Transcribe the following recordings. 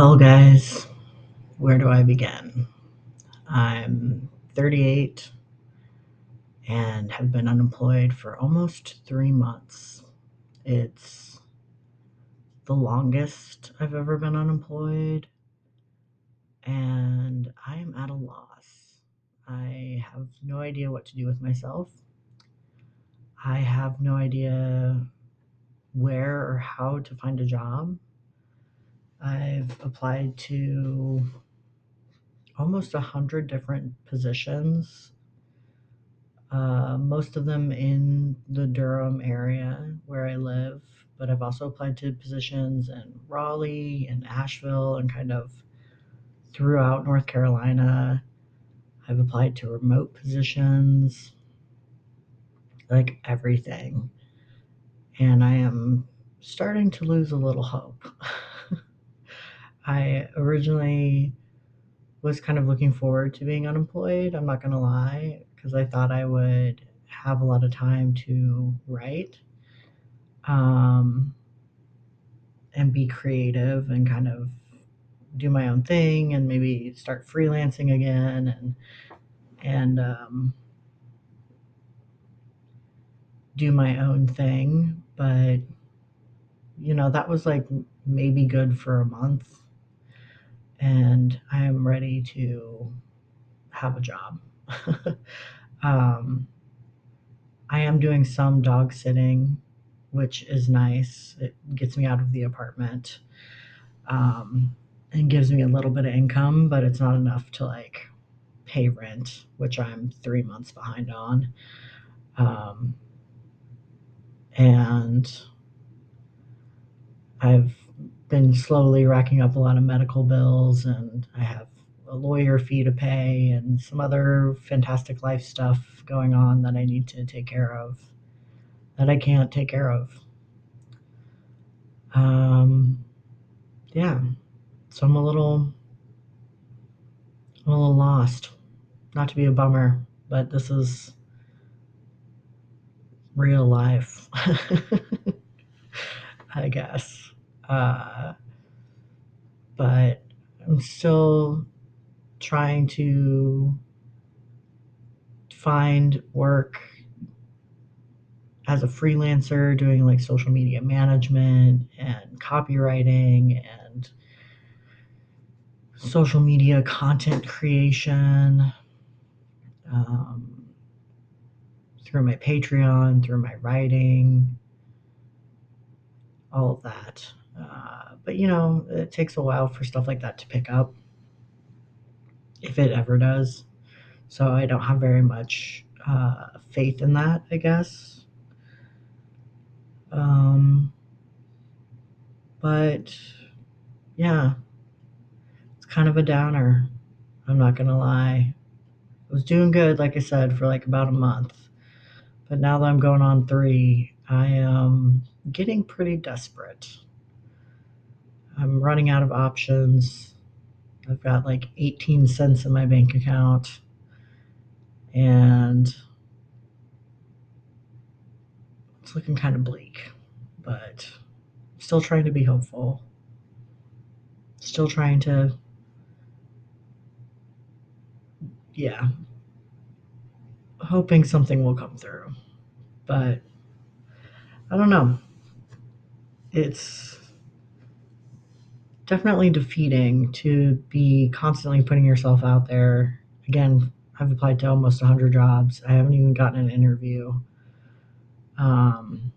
Well, guys, where do I begin? I'm 38 and have been unemployed for almost 3 months. It's the longest I've ever been unemployed, and I am at a loss. I have no idea what to do with myself. I have no idea where or how to find a job. I've applied to almost 100 different positions, most of them in the Durham area where I live, but I've also applied to positions in Raleigh and Asheville and kind of throughout North Carolina. I've applied to remote positions, like everything. And I am starting to lose a little hope. I originally was kind of looking forward to being unemployed, I'm not going to lie, because I thought I would have a lot of time to write, um, and be creative and kind of do my own thing and maybe start freelancing again and do my own thing. But that was like maybe good for a month, and I am ready to have a job. um, I am doing some dog sitting, which is nice. It gets me out of the apartment, um, and gives me a little bit of income, but it's not enough to like pay rent, which I'm 3 months behind on. Um, and I've been slowly racking up a lot of medical bills, and I have a lawyer fee to pay and some other fantastic life stuff going on that I need to take care of that I can't take care of. Um, yeah, so I'm a little lost. Not to be a bummer, but this is real life, I guess. Uh, but I'm still trying to find work as a freelancer, doing like social media management and copywriting and social media content creation, um, through my Patreon, through my writing, all of that. But it takes a while for stuff like that to pick up, if it ever does. So I don't have very much faith in that, I guess. Um, but yeah, it's kind of a downer. I'm not gonna lie. I was doing good, like I said, for like about a month. But now that I'm going on 3, I am getting pretty desperate. I'm running out of options. I've got like 18 cents in my bank account, and it's looking kind of bleak. But I'm still trying to be hopeful. Still trying to, yeah, hoping something will come through. But I don't know. It's definitely defeating to be constantly putting yourself out there. Again, I've applied to almost 100 jobs. I haven't even gotten an interview. Um,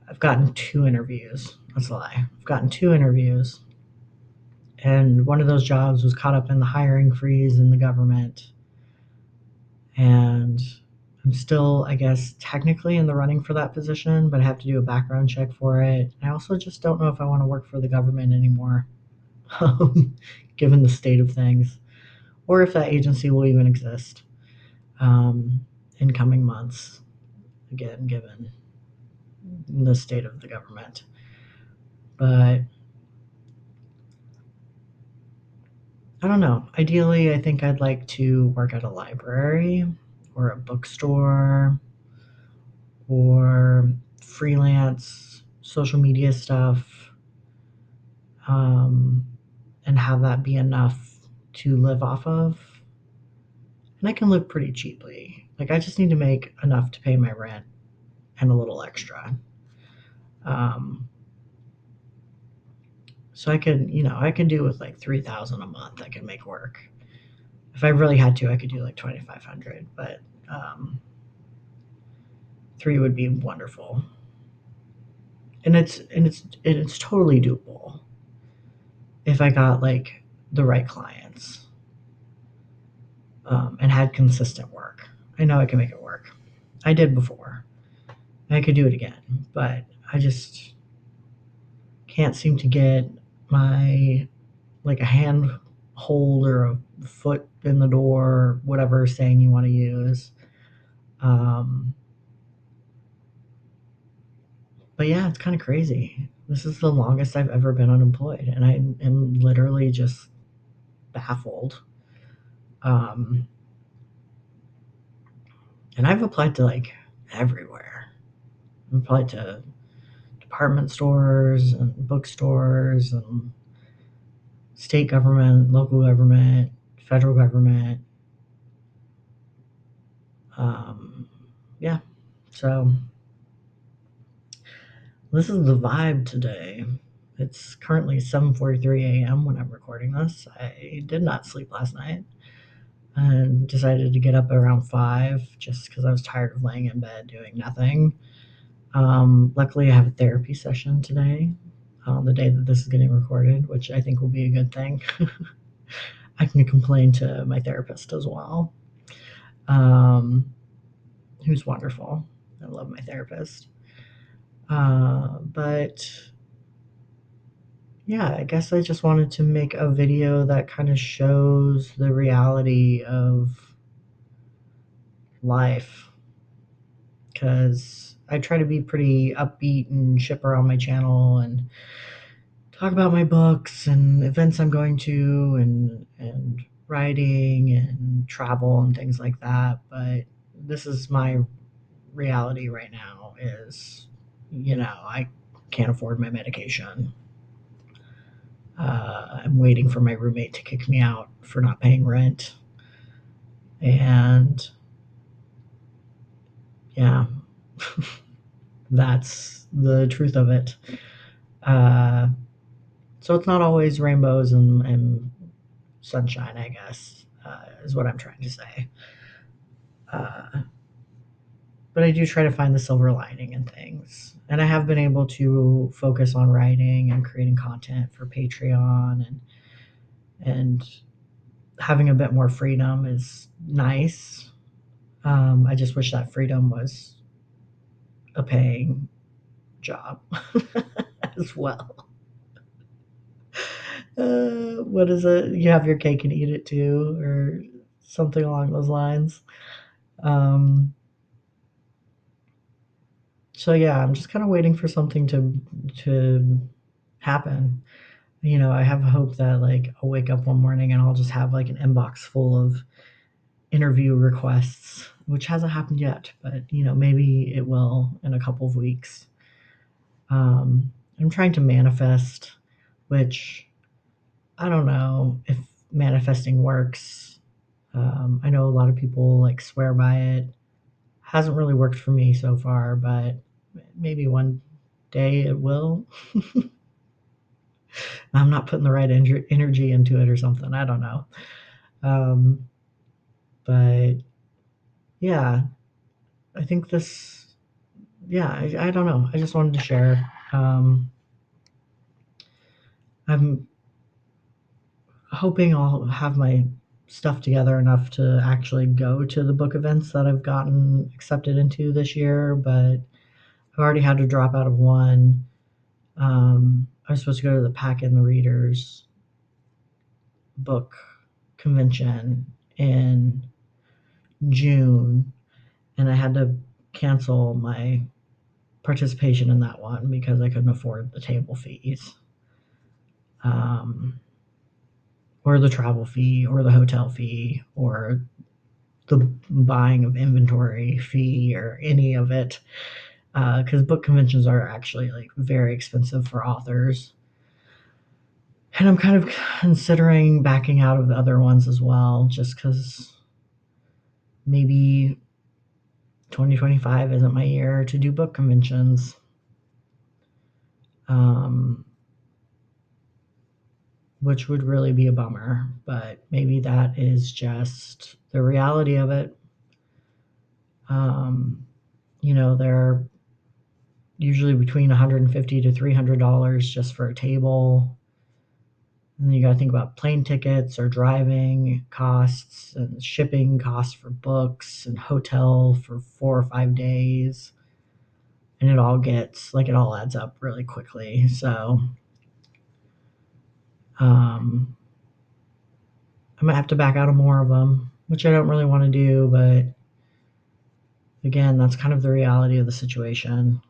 I've gotten 2 interviews. That's a lie. I've gotten 2 interviews, and one of those jobs was caught up in the hiring freeze in the government. And I'm still, I guess, technically in the running for that position, but I have to do a background check for it. I also just don't know if I want to work for the government anymore, given the state of things, or if that agency will even exist, um, in coming months, again, given the state of the government. But I don't know. Ideally, I think I'd like to work at a library or a bookstore or freelance social media stuff. and have that be enough to live off of. And I can live pretty cheaply. Like, I just need to make enough to pay my rent and a little extra. Um, so I could do with like 3,000 a month. I could make work. If I really had to, I could do like 2,500, but um, three would be wonderful. And it's totally doable if I got like the right clients, and had consistent work. I know I can make it work. I did before. I could do it again, but I just can't seem to get my like a hand hold or a foot in the door, whatever saying you want to use. Um, but yeah, it's kind of crazy. This is the longest I've ever been unemployed, and I am literally just baffled. Um, and I've applied to like everywhere. I've applied to department stores and bookstores and state government, local government, federal government. Um, yeah. So this is the vibe today. It's currently 7:43 a.m. when I'm recording this. I did not sleep last night and decided to get up around 5 just because I was tired of laying in bed doing nothing. Luckily, I have a therapy session today, on the day that this is getting recorded, which I think will be a good thing. I can complain to my therapist as well, um, who's wonderful. I love my therapist. But yeah, I guess I just wanted to make a video that kind of shows the reality of life, because I try to be pretty upbeat and chipper on my channel and talk about my books and events I'm going to and writing and travel and things like that. But this is my reality right now is, I can't afford my medication. I'm waiting for my roommate to kick me out for not paying rent. And yeah, that's the truth of it. Uh, so it's not always rainbows and sunshine, I guess, is what I'm trying to say. Uh, but I do try to find the silver lining in things. And I have been able to focus on writing and creating content for Patreon, and having a bit more freedom is nice. I just wish that freedom was a paying job as well. What is it? You have your cake and eat it too, or something along those lines. Um, so yeah, I'm just kind of waiting for something to happen. I have hope that like I'll wake up one morning and I'll just have like an inbox full of interview requests, which hasn't happened yet, but maybe it will in a couple of weeks. I'm trying to manifest, which I don't know if manifesting works. I know a lot of people like swear by it. Hasn't really worked for me so far, but maybe one day it will. I'm not putting the right energy into it or something. I don't know. Um, but yeah, I think this, yeah, I don't know. I just wanted to share. I'm hoping I'll have my stuff together enough to actually go to the book events that I've gotten accepted into this year, but I've already had to drop out of one. I was supposed to go to the Pack in the Readers book convention in June, and I had to cancel my participation in that one because I couldn't afford the table fees, um, or the travel fee, or the hotel fee, or the buying of inventory fee, or any of it. Because book conventions are actually like very expensive for authors. And I'm kind of considering backing out of the other ones as well, just because maybe 2025 isn't my year to do book conventions. Which would really be a bummer, but maybe that is just the reality of it. They're usually between $150 to $300 just for a table. And then you got to think about plane tickets or driving costs and shipping costs for books and hotel for 4 or 5 days. And it all adds up really quickly. So I might have to back out of more of them, which I don't really want to do. But again, that's kind of the reality of the situation.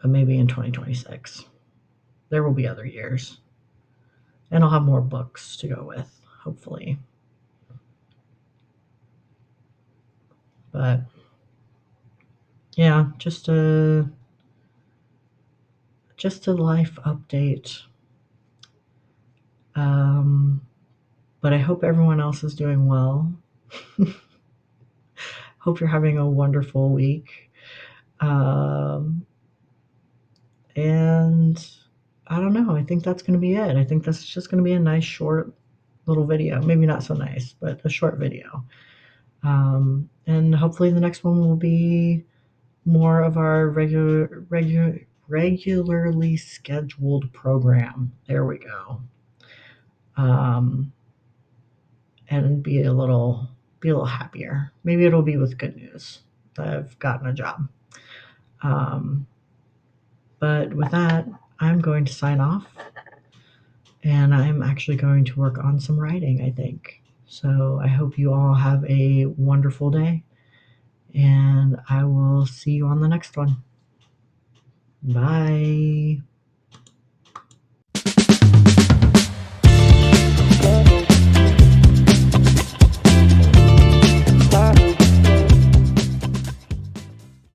But maybe in 2026, there will be other years. And I'll have more books to go with, hopefully. But yeah, just a life update. But I hope everyone else is doing well. Hope you're having a wonderful week. And I don't know. I think that's going to be it. I think that's just going to be a nice short little video. Maybe not so nice, but a short video. And hopefully the next one will be more of our regularly scheduled program. There we go. And be a little happier. Maybe it'll be with good news that I've gotten a job. But with that, I'm going to sign off, and I'm actually going to work on some writing, I think. So I hope you all have a wonderful day, and I will see you on the next one. Bye.